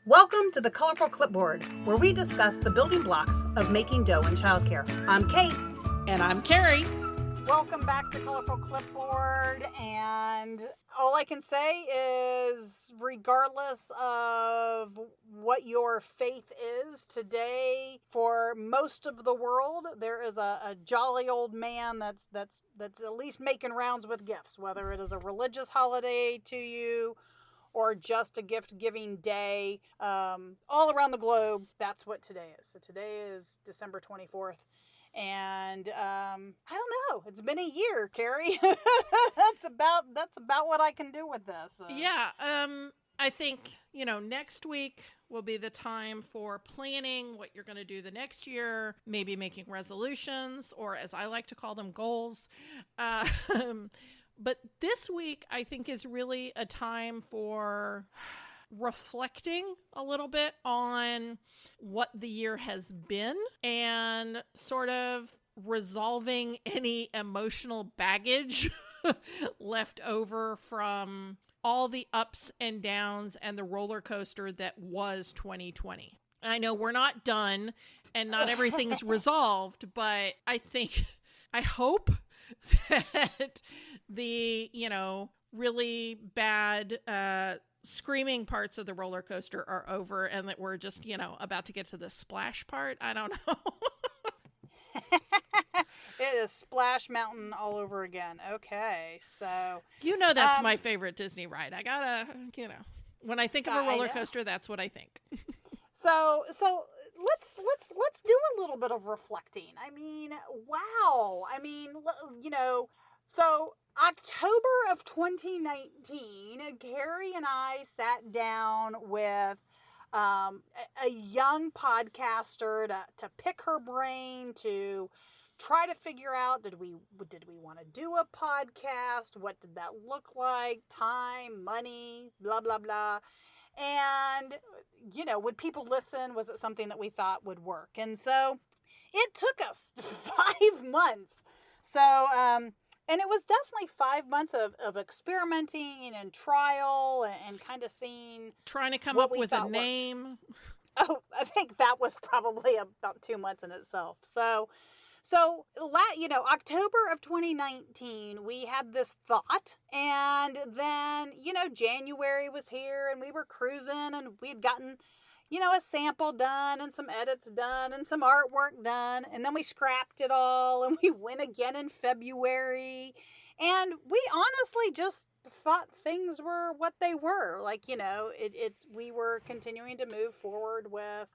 Welcome to the Colorful Clipboard, where we discuss the building blocks of making dough in childcare. I'm Kate. And I'm Carrie. Welcome back to Colorful Clipboard, and all I can say is, regardless of what your faith is, today, for most of the world, there is a jolly old man that's at least making rounds with gifts, whether it is a religious holiday to you or just a gift-giving day. All around the globe, that's what today is. So today is December 24th. And I don't know. It's been a year, Carrie. that's about what I can do with this. Yeah, I think, next week will be the time for planning what you're going to do the next year, maybe making resolutions, or as I like to call them, goals. But this week, I think, is really a time for reflecting a little bit on what the year has been and sort of resolving any emotional baggage left over from all the ups and downs and the roller coaster that was 2020. I know we're not done and not everything's resolved, but I hope that the, really bad screaming parts of the roller coaster are over and that we're just, about to get to the splash part. I don't know. It is Splash Mountain all over again. Okay, so that's my favorite Disney ride. I gotta, when I think of a roller coaster, that's what I think. So let's do a little bit of reflecting. I mean, wow. I mean, so October of 2019, Carrie and I sat down with a young podcaster to pick her brain, to try to figure out, did we want to do a podcast? What did that look like? Time, money, blah, blah, blah. And, would people listen? Was it something that we thought would work? And so it took us 5 months. So, and it was definitely 5 months of experimenting and trial and kind of trying to come up with a name. Oh, I think that was probably about 2 months in itself. So, October of 2019, we had this thought, and then, January was here, and we were cruising, and we had gotten, a sample done, and some edits done, and some artwork done, and then we scrapped it all, and we went again in February, and we honestly just thought things were what they were. Like, we were continuing to move forward with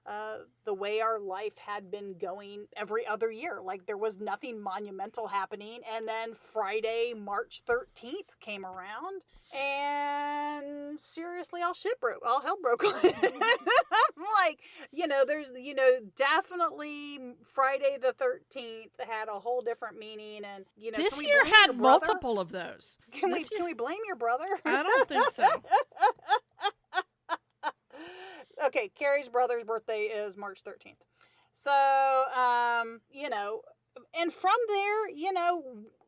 the way our life had been going every other year. Like, there was nothing monumental happening. And then Friday, March 13th came around, and seriously, all hell broke loose. I'm like, there's, definitely Friday the 13th had a whole different meaning. And, this year had multiple of those. Can we blame your brother? I don't think so. Okay, Carrie's brother's birthday is March 13th. So, and from there,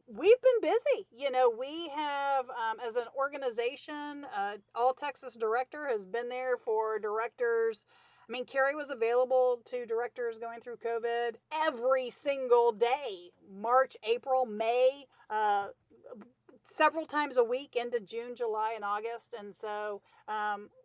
we've been busy. We have, as an organization, All Texas Director has been there for directors. I mean, Carrie was available to directors going through COVID every single day, March, April, May, several times a week into June, July, and August. And so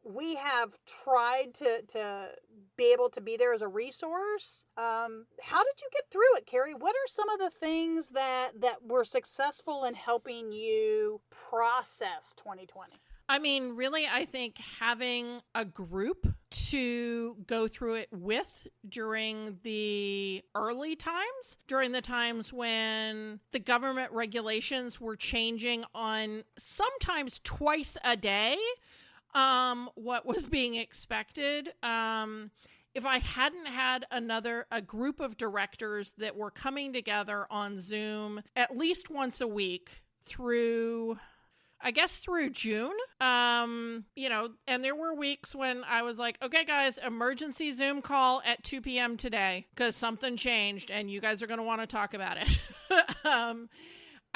we have tried to be able to be there as a resource. How did you get through it, Carrie? What are some of the things that were successful in helping you process 2020? I mean, really, I think having a group to go through it with during the early times, during the times when the government regulations were changing on sometimes twice a day, what was being expected. If I hadn't had a group of directors that were coming together on Zoom at least once a week through June, and there were weeks when I was like, okay, guys, emergency Zoom call at 2 p.m. today because something changed and you guys are going to want to talk about it.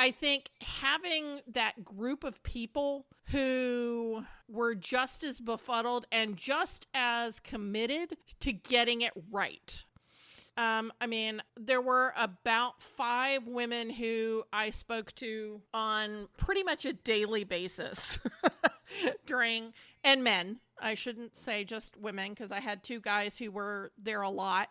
I think having that group of people who were just as befuddled and just as committed to getting it right. I mean, there were about 5 women who I spoke to on pretty much a daily basis during, and men. I shouldn't say just women because I had 2 guys who were there a lot.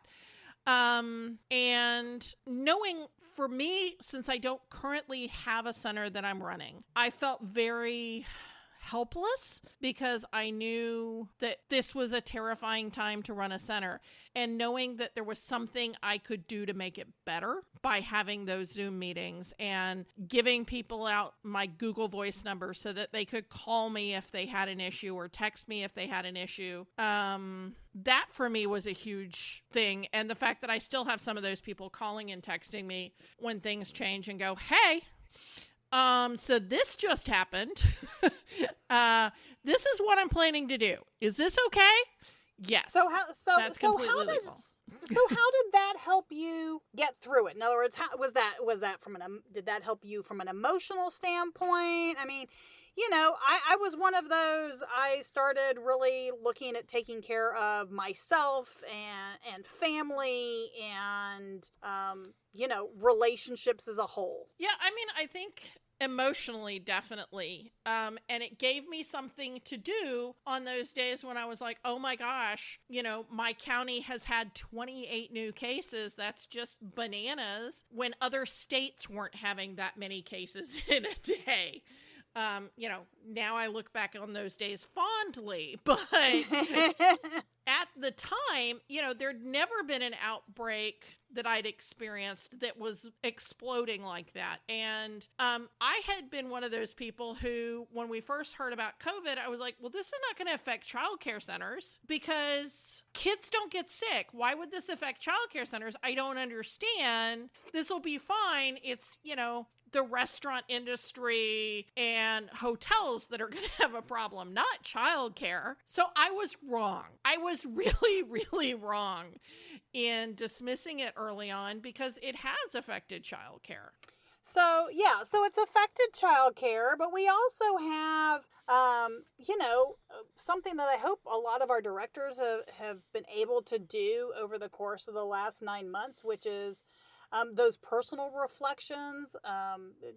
And knowing for me, since I don't currently have a center that I'm running, I felt very helpless because I knew that this was a terrifying time to run a center, and knowing that there was something I could do to make it better by having those Zoom meetings and giving people out my Google Voice number so that they could call me if they had an issue or text me if they had an issue. That for me was a huge thing. And the fact that I still have some of those people calling and texting me when things change and go, hey, so this just happened. This is what I'm planning to do. Is this okay? Yes. That's completely legal. So how did that help you get through it? In other words, how was that from did that help you from an emotional standpoint? I mean, I was one of those. I started really looking at taking care of myself and family and relationships as a whole. Yeah, I mean, I think emotionally, definitely. And it gave me something to do on those days when I was like, oh my gosh, my county has had 28 new cases. That's just bananas, when other states weren't having that many cases in a day. Now I look back on those days fondly, but at the time, there'd never been an outbreak that I'd experienced that was exploding like that. And I had been one of those people who, when we first heard about COVID, I was like, well, this is not going to affect childcare centers because kids don't get sick. Why would this affect childcare centers? I don't understand. This will be fine. It's, the restaurant industry and hotels that are going to have a problem, not childcare. So I was wrong. I was really, really wrong in dismissing it early on because it has affected childcare. So it's affected childcare, but we also have, something that I hope a lot of our directors have been able to do over the course of the last 9 months, which is those personal reflections.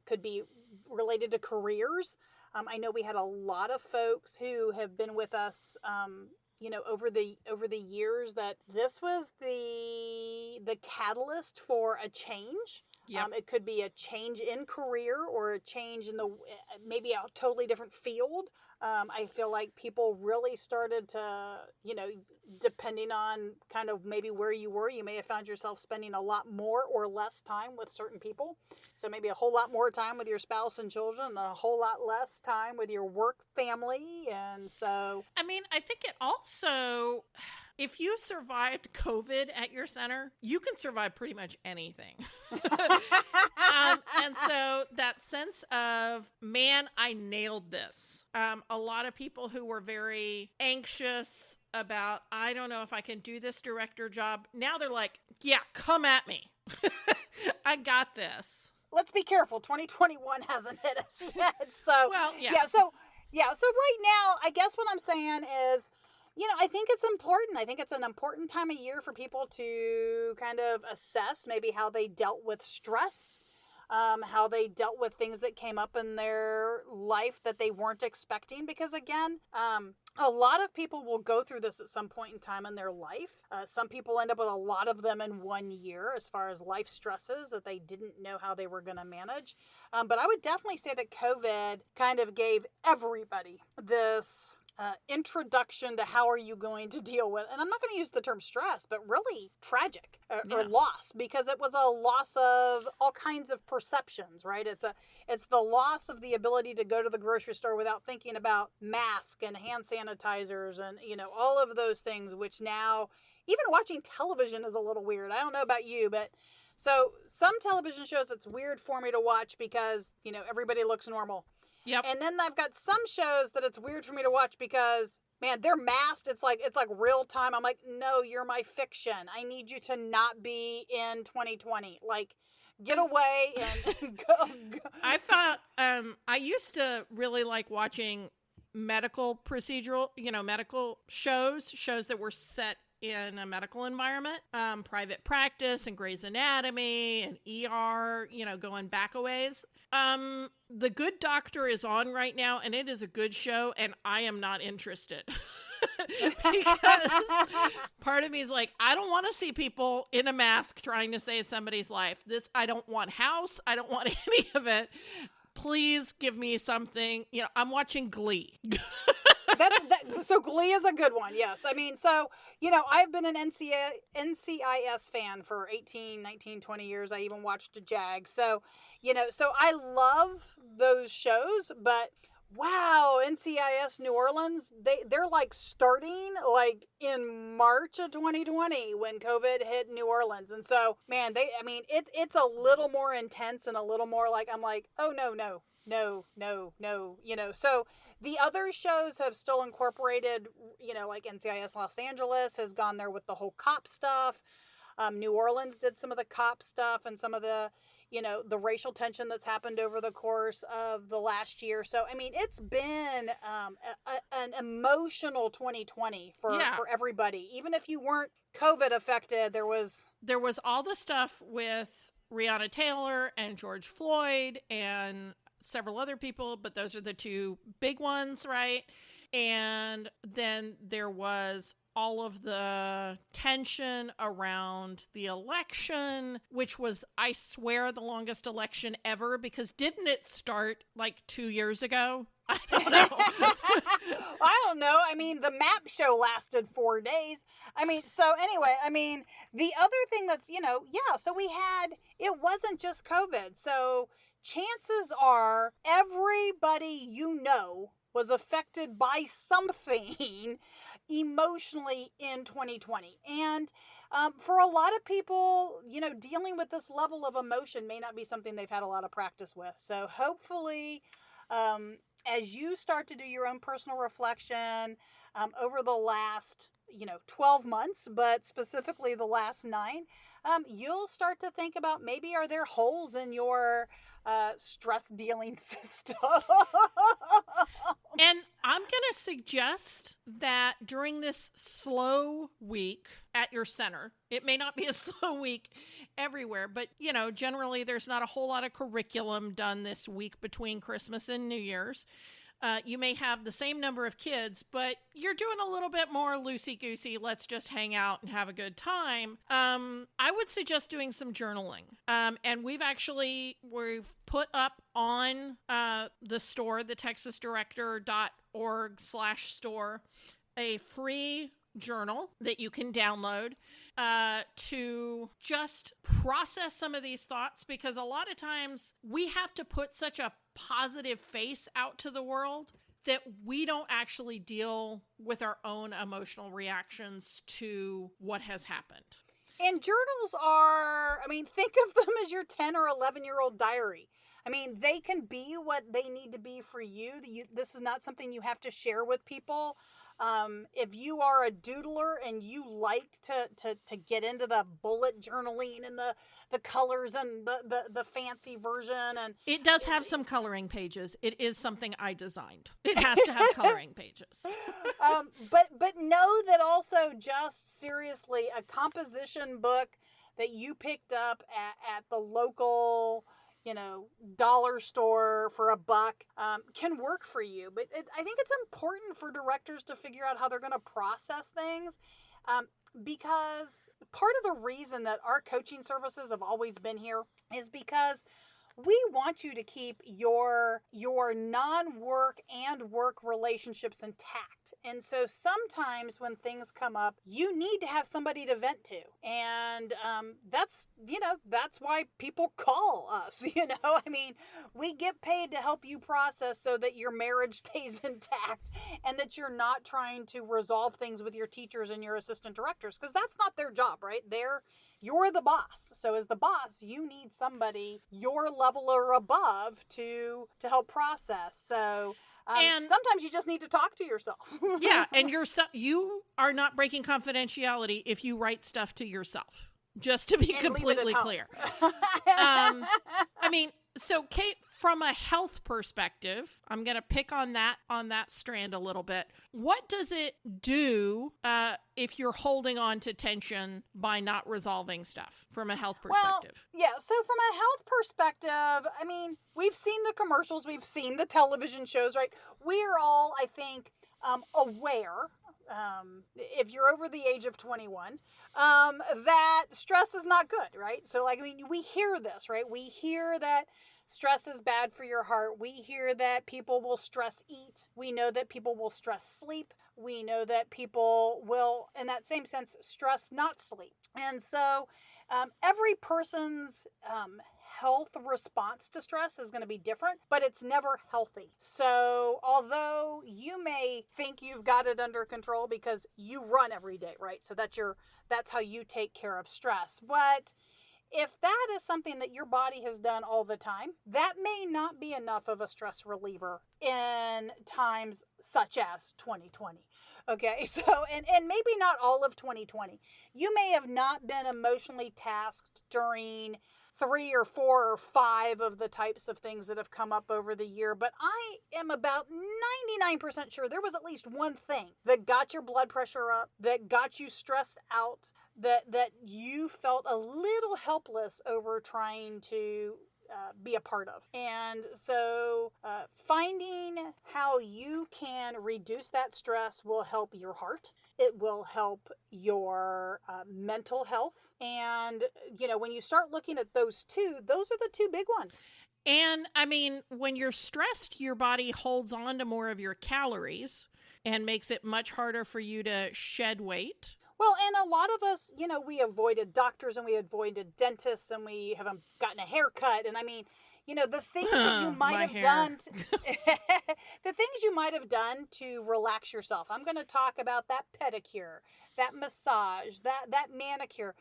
Could be related to careers. I know we had a lot of folks who have been with us, over the years, that this was the catalyst for a change. Yep. It could be a change in career or a change in maybe a totally different field. I feel like people really started to, depending on kind of maybe where you were, you may have found yourself spending a lot more or less time with certain people. So maybe a whole lot more time with your spouse and children and a whole lot less time with your work family. And so, I mean, I think it also, if you survived COVID at your center, you can survive pretty much anything. And so that sense of, man, I nailed this. A lot of people who were very anxious about, I don't know if I can do this director job. Now they're like, yeah, come at me. I got this. Let's be careful. 2021 hasn't hit us yet. So, well, yeah. So right now, I guess what I'm saying is, I think it's important. I think it's an important time of year for people to kind of assess maybe how they dealt with stress, how they dealt with things that came up in their life that they weren't expecting. Because again, a lot of people will go through this at some point in time in their life. Some people end up with a lot of them in 1 year as far as life stresses that they didn't know how they were going to manage. But I would definitely say that COVID kind of gave everybody this introduction to how are you going to deal with, and I'm not going to use the term stress, but really tragic or loss, because it was a loss of all kinds of perceptions, right? It's the loss of the ability to go to the grocery store without thinking about masks and hand sanitizers and, all of those things, which now even watching television is a little weird. I don't know about you, but so some television shows it's weird for me to watch because, everybody looks normal. Yep. And then I've got some shows that it's weird for me to watch because, man, they're masked. It's like real time. I'm like, no, you're my fiction. I need you to not be in 2020. Like, get away and go. I thought I used to really like watching medical procedural, medical shows that were set in a medical environment, private practice and Grey's Anatomy and ER, going back a ways. The Good Doctor is on right now, and it is a good show, and I am not interested. Because part of me is like, I don't want to see people in a mask trying to save somebody's life. I don't want House. I don't want any of it. Please give me something. I'm watching Glee. So Glee is a good one. Yes. I mean, so, I've been an NCIS fan for 18, 19, 20 years. I even watched JAG. So, so I love those shows, but wow, NCIS New Orleans, they're like starting like in March of 2020 when COVID hit New Orleans. And so, man, it's a little more intense and a little more like, I'm like, oh, no. So the other shows have still incorporated, like NCIS Los Angeles has gone there with the whole cop stuff. New Orleans did some of the cop stuff and some of the, the racial tension that's happened over the course of the last year. So, I mean, it's been an emotional 2020 for everybody. Even if you weren't COVID affected, there was all the stuff with Breonna Taylor and George Floyd and several other people, but those are the two big ones, right? And then there was all of the tension around the election, which was, I swear, the longest election ever, because didn't it start like 2 years ago? I don't know. I don't know. I mean, the map show lasted 4 days. I mean, so anyway, the other thing that's, so it wasn't just COVID. So chances are everybody was affected by something emotionally in 2020. And for a lot of people, dealing with this level of emotion may not be something they've had a lot of practice with. So hopefully, as you start to do your own personal reflection over the last 12 months, but specifically the last 9, you'll start to think about maybe are there holes in your stress dealing system. And I'm going to suggest that during this slow week at your center, it may not be a slow week everywhere, but, generally there's not a whole lot of curriculum done this week between Christmas and New Year's. You may have the same number of kids, but you're doing a little bit more loosey-goosey. Let's just hang out and have a good time. I would suggest doing some journaling. And we've put up on the store, the texasdirector.org/store, a free journal that you can download to just process some of these thoughts, because a lot of times we have to put such a positive face out to the world that we don't actually deal with our own emotional reactions to what has happened. And journals are, think of them as your 10 or 11-year-old diary. They can be what they need to be for you. This is not something you have to share with people. If you are a doodler and you like to get into the bullet journaling and the colors and the fancy version, and it does have some coloring pages. It is something I designed. It has to have coloring pages. But know that also, just seriously, a composition book that you picked up at the local dollar store for $1 can work for you. But I think it's important for directors to figure out how they're going to process things, because part of the reason that our coaching services have always been here is because we want you to keep your non-work and work relationships intact. And so sometimes when things come up, you need to have somebody to vent to. And that's why people call us. We get paid to help you process so that your marriage stays intact and that you're not trying to resolve things with your teachers and your assistant directors, because that's not their job, right? You're the boss. So as the boss, you need somebody your level or above to help process. So and sometimes you just need to talk to yourself. Yeah, and you are not breaking confidentiality if you write stuff to yourself. just to be And leave it at completely home. clear. I mean, so Kate, from a health perspective, I'm going to pick on that strand a little bit. What does it do if you're holding on to tension by not resolving stuff from a health Well, perspective? yeah, so from a health perspective, I mean, we've seen the commercials, we've seen the television shows, right? We're all, I think, aware, if you're over the age of 21, that stress is not good, right? So, like, I mean, we hear this, right? We hear that stress is bad for your heart. We hear that people will stress eat. We know that people will stress sleep. We know that people will, in that same sense, stress not sleep. And so, every person's health response to stress is going to be different, but it's never healthy. So, although you may think you've got it under control because you run every day, right? So that's how you take care of stress. But if that is something that your body has done all the time, that may not be enough of a stress reliever in times such as 2020. Okay, so and maybe not all of 2020. You may have not been emotionally tasked during three or four or five of the types of things that have come up over the year, but I am about 99% sure there was at least one thing that got your blood pressure up, that got you stressed out, that you felt a little helpless over trying to be a part of. And so, finding how you can reduce that stress will help your heart. It will help your mental health. And, when you start looking at those two, those are the two big ones. And I mean, when you're stressed, your body holds on to more of your calories and makes it much harder for you to shed weight. Well, and a lot of us, we avoided doctors and we avoided dentists and we haven't gotten a haircut. And I mean, the things that you might My have hair. done, the things you might have done to relax yourself. I'm going to talk about that pedicure, that massage, that manicure,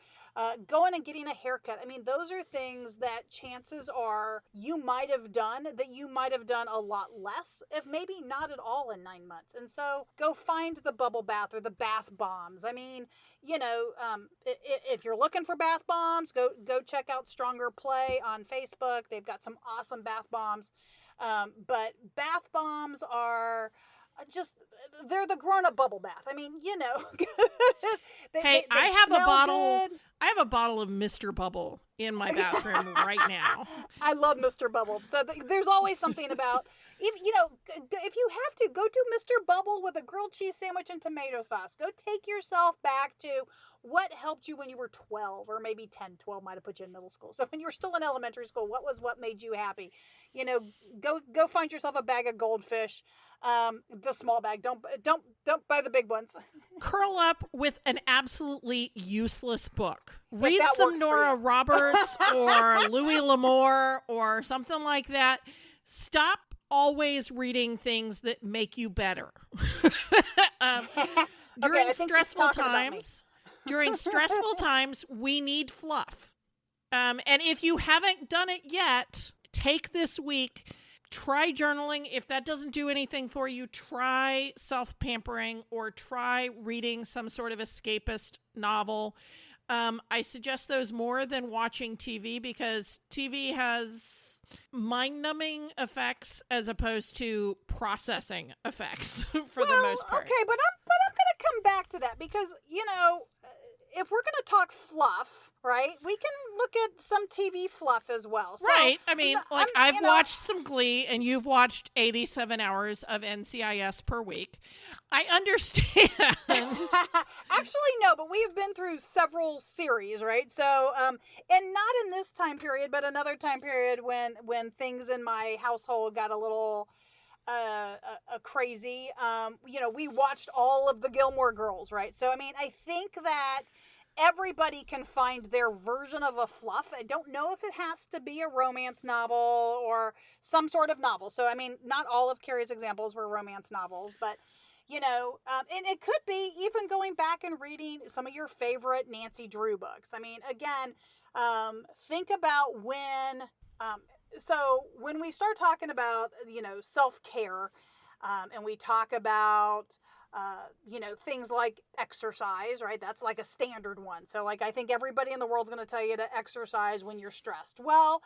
going and getting a haircut. I mean, those are things that chances are you might have done that you might have done a lot less, if maybe not at all in 9 months. And so go find the bubble bath or the bath bombs. I mean, if you're looking for bath bombs, go check out Stronger Play on Facebook. They've got some awesome bath bombs. But bath bombs are just, they're the grown-up bubble bath. I mean, Hey, they smell good. I have a bottle of Mr. Bubble in my bathroom right now. I love Mr. Bubble. So there's always something about, if you have to, go to Mr. Bubble with a grilled cheese sandwich and tomato sauce. Go take yourself back to what helped you when you were 12 or maybe 10. 12 might have put you in middle school. So when you were still in elementary school, what made you happy? Go find yourself a bag of goldfish. The small bag. Don't buy the big ones. Curl up with an absolutely useless book. If Read that some works for Nora you. Roberts or Louis L'Amour or something like that. Stop always reading things that make you better. um, during I think she's stressful talking about me. times, during stressful times, we need fluff. And if you haven't done it yet, take this week. Try journaling. If that doesn't do anything for you, try self-pampering or try reading some sort of escapist novel. I suggest those more than watching TV because TV has mind-numbing effects as opposed to processing effects for the most part. Okay, but I'm going to come back to that because, if we're going to talk fluff, right, we can look at some TV fluff as well. So, Right. I mean, I've you know, watched some Glee and you've watched 87 hours of NCIS per week. I understand. Actually, no, but we've been through several series, right? So, and not in this time period, but another time period when things in my household got a little crazy. We watched all of the Gilmore Girls, right? So, I mean, I think that everybody can find their version of a fluff. I don't know if it has to be a romance novel or some sort of novel. So, I mean, not all of Carrie's examples were romance novels, but and it could be even going back and reading some of your favorite Nancy Drew books. I mean, again, think about when we start talking about, self-care, and we talk about things like exercise, right? That's like a standard one. So like I think everybody in the world's going to tell you to exercise when you're stressed. Well,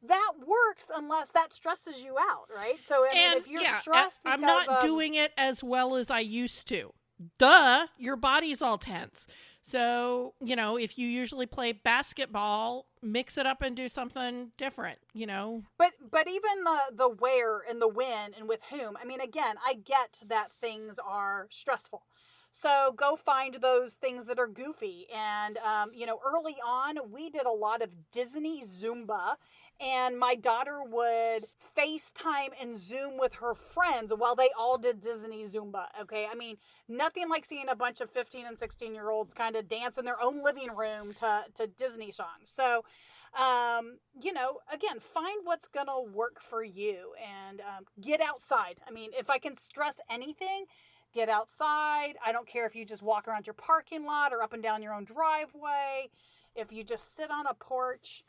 that works unless that stresses you out, right? So I mean, And if you're yeah, stressed I'm because not of doing it as well as I used to. Duh, your body's all tense. So, if you usually play basketball, mix it up and do something different. but even the where and the when and with whom. I mean, again, I get that things are stressful. So go find those things that are goofy. And, early on, we did a lot of Disney Zumba, and my daughter would FaceTime and Zoom with her friends while they all did Disney Zumba. Okay. I mean, nothing like seeing a bunch of 15 and 16-year-olds kind of dance in their own living room to Disney songs. So, again, find what's going to work for you and get outside. I mean, if I can stress anything, get outside. I don't care if you just walk around your parking lot or up and down your own driveway. If you just sit on a porch,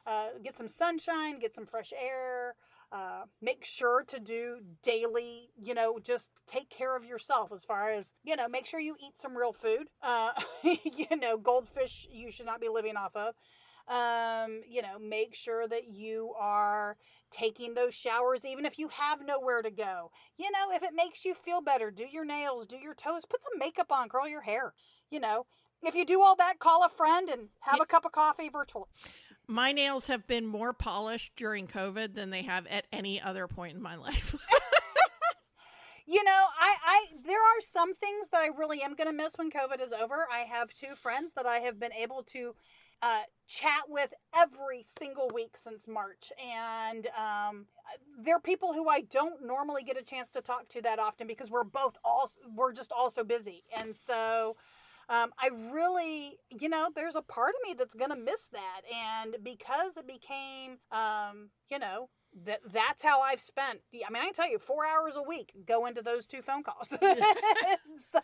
get some sunshine, get some fresh air, make sure to do daily, just take care of yourself as far as, make sure you eat some real food. Goldfish you should not be living off of. Make sure that you are taking those showers, even if you have nowhere to go. If it makes you feel better, do your nails, do your toes, put some makeup on, curl your hair. If you do all that, call a friend and have a cup of coffee virtually. My nails have been more polished during COVID than they have at any other point in my life. There are some things that I really am going to miss when COVID is over. I have two friends that I have been able to chat with every single week since March. And they're people who I don't normally get a chance to talk to that often because we're just all so busy. And so I really, there's a part of me that's going to miss that. And because it became, that's how I've spent. I mean, I can tell you 4 hours a week go into those two phone calls. So,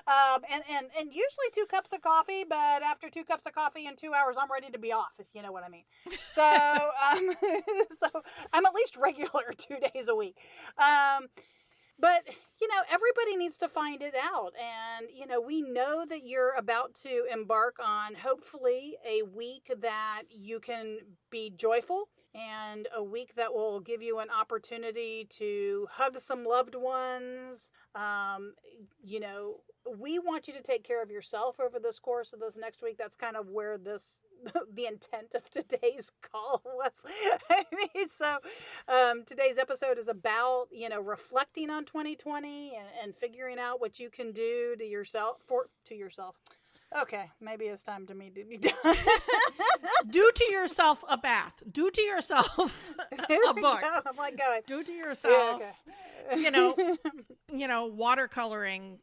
and usually 2 cups of coffee, but after 2 cups of coffee in 2 hours, I'm ready to be off, if you know what I mean. So, so I'm at least regular 2 days a week. But, everybody needs to find it out. And, we know that you're about to embark on hopefully a week that you can be joyful and a week that will give you an opportunity to hug some loved ones. We want you to take care of yourself over this course of this next week. That's kind of where the intent of today's call was. So today's episode is about, reflecting on 2020 and figuring out what you can do to yourself. Okay, maybe it's time to me to be done. Do to yourself a bath. Do to yourself a book. I'm like going. Do to yourself, yeah, okay. Watercoloring,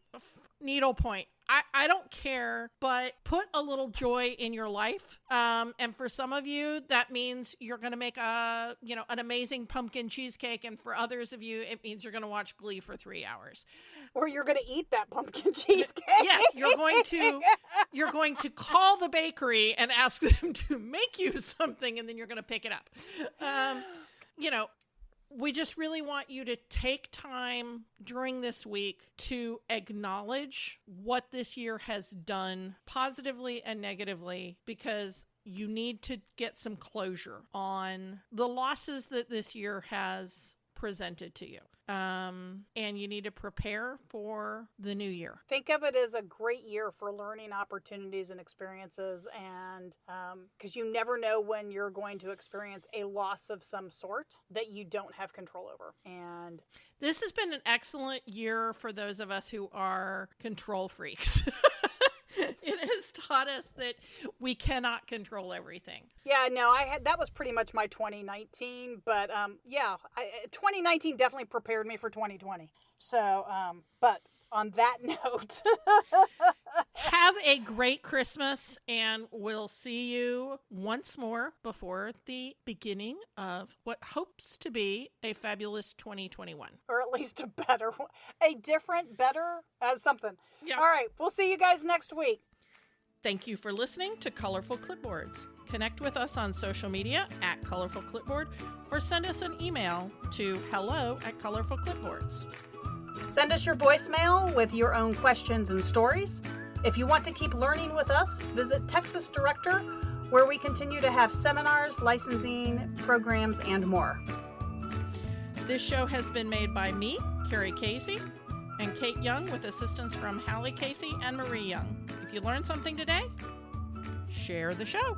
needlepoint. I don't care, but put a little joy in your life. And for some of you, that means you're going to make an amazing pumpkin cheesecake. And for others of you, it means you're going to watch Glee for 3 hours. Or you're going to eat that pumpkin cheesecake. Yes, you're going to call the bakery and ask them to make you something, and then you're going to pick it up. We just really want you to take time during this week to acknowledge what this year has done positively and negatively, because you need to get some closure on the losses that this year has presented to you. And you need to prepare for the new year. Think of it as a great year for learning opportunities and experiences, and because you never know when you're going to experience a loss of some sort that you don't have control over. And this has been an excellent year for those of us who are control freaks. It has taught us that we cannot control everything. Yeah, no, that was pretty much my 2019, but 2019 definitely prepared me for 2020. So, but on that note, have a great Christmas, and we'll see you once more before the beginning of what hopes to be a fabulous 2021. Or at least a different, better, something. Yeah. All right, we'll see you guys next week. Thank you for listening to Colorful Clipboards. Connect with us on social media at Colorful Clipboard, or send us an email to hello@colorfulclipboards. Send us your voicemail with your own questions and stories. If you want to keep learning with us, visit Texas Director, where we continue to have seminars, licensing, programs, and more. This show has been made by me, Carrie Casey, and Kate Young, with assistance from Hallie Casey and Marie Young. If you learned something today, share the show.